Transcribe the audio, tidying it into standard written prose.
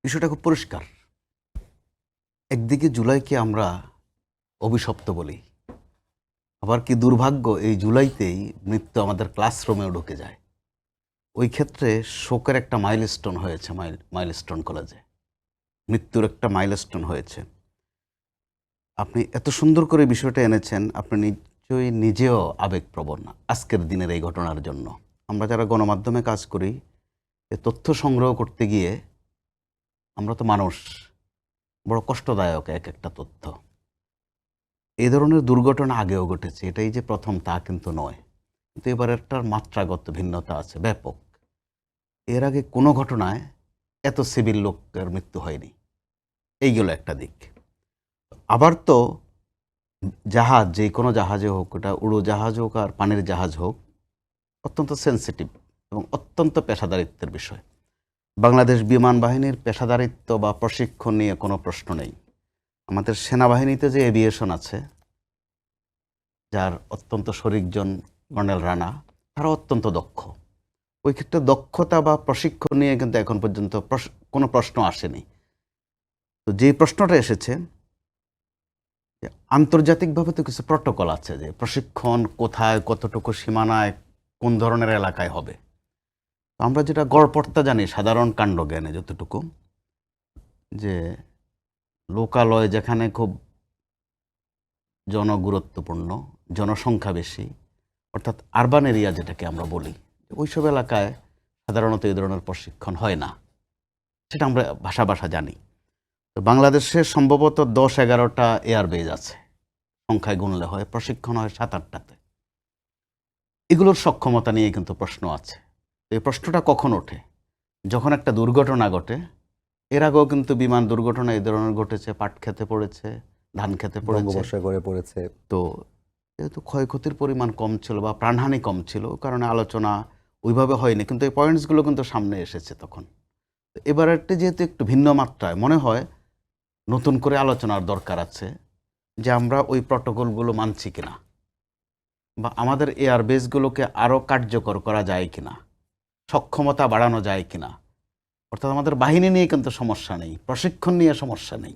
বিষয়টা খুব পরিষ্কার। একদিকে জুলাইকে আমরা অভিশপ্ত বলি, আবার কি দুর্ভাগ্য এই জুলাইতেই মৃত্যু আমাদের ক্লাসরুমেও ঢুকে যায়। ওই ক্ষেত্রে শোকের একটা মাইলস্টোন হয়েছে, মাইলস্টোন কলেজে মৃত্যুর একটা মাইলস্টোন হয়েছে। আপনি এত সুন্দর করে বিষয়টা এনেছেন, আপনি নিশ্চয়ই নিজেও আবেগপ্রবণ আজকের দিনের এই ঘটনার জন্য। আমরা যারা গণমাধ্যমে কাজ করি, এ তথ্য সংগ্রহ করতে গিয়ে আমরা তো মানুষ, বড় কষ্টদায়ক এক একটা তথ্য। এই ধরনের দুর্ঘটনা আগেও ঘটেছে, এটাই যে প্রথম তা কিন্তু নয়, কিন্তু এবার একটার মাত্রাগত ভিন্নতা আছে, ব্যাপক। এর আগে কোনো ঘটনায় এত সিভিল লোকের মৃত্যু হয়নি, এইগুলো একটা দিক। আবার তো জাহাজ, যে কোনো জাহাজে হোক, ওটা উড়োজাহাজ হোক আর পানির জাহাজ হোক, অত্যন্ত সেন্সিটিভ এবং অত্যন্ত পেশাদারিত্বের বিষয়। বাংলাদেশ বিমান বাহিনীর পেশাদারিত্ব বা প্রশিক্ষণ নিয়ে কোনো প্রশ্ন নেই। আমাদের সেনাবাহিনীতে যে এভিয়েশন আছে, যার অত্যন্ত শরিকজন কর্নেল রানা, তারা অত্যন্ত দক্ষ। ওই ক্ষেত্রে দক্ষতা বা প্রশিক্ষণ নিয়ে কিন্তু এখন পর্যন্ত কোনো প্রশ্ন আসেনি। তো যে প্রশ্নটা এসেছে, আন্তর্জাতিকভাবে তো কিছু প্রটোকল আছে, যে প্রশিক্ষণ কোথায়, কতটুকু সীমানায়, কোন ধরনের এলাকায় হবে। আমরা যেটা গড়পড়তা জানি সাধারণ কাণ্ডজ্ঞানে যতটুকু, যে লোকালয় যেখানে খুব জনগুরুত্বপূর্ণ, জনসংখ্যা বেশি, অর্থাৎ আরবান এরিয়া যেটাকে আমরা বলি, ওইসব এলাকায় সাধারণত এই ধরনের প্রশিক্ষণ হয় না, সেটা আমরা ভাষা জানি। তো বাংলাদেশে সম্ভবত 10-11টা এয়ারবেজ আছে, সংখ্যায় গুনলে হয়, প্রশিক্ষণ হয় 7-8টাতে। এগুলোর সক্ষমতা নিয়ে কিন্তু প্রশ্ন আছে। এই প্রশ্নটা কখন ওঠে? যখন একটা দুর্ঘটনা ঘটে। এর আগেও কিন্তু বিমান দুর্ঘটনা এই ধরনের ঘটেছে, পাট খেতে পড়েছে, ধান খেতে পড়েছে। তো যেহেতু ক্ষয়ক্ষতির পরিমাণ কম ছিল বা প্রাণহানি কম ছিল, কারণে আলোচনা ওইভাবে হয়নি, কিন্তু এই পয়েন্টসগুলো কিন্তু সামনে এসেছে তখন। এবারেরটা যেহেতু একটু ভিন্ন মাত্রায়, মনে হয় নতুন করে আলোচনার দরকার আছে, যে আমরা ওই প্রটোকলগুলো মানছি কিনা, বা আমাদের এয়ারবেসগুলোকে আরও কার্যকর করা যায় কিনা, সক্ষমতা বাড়ানো যায় কিনা। অর্থাৎ আমাদের বাহিনী নিয়ে কিন্তু সমস্যা নেই, প্রশিক্ষণ নিয়ে সমস্যা নেই,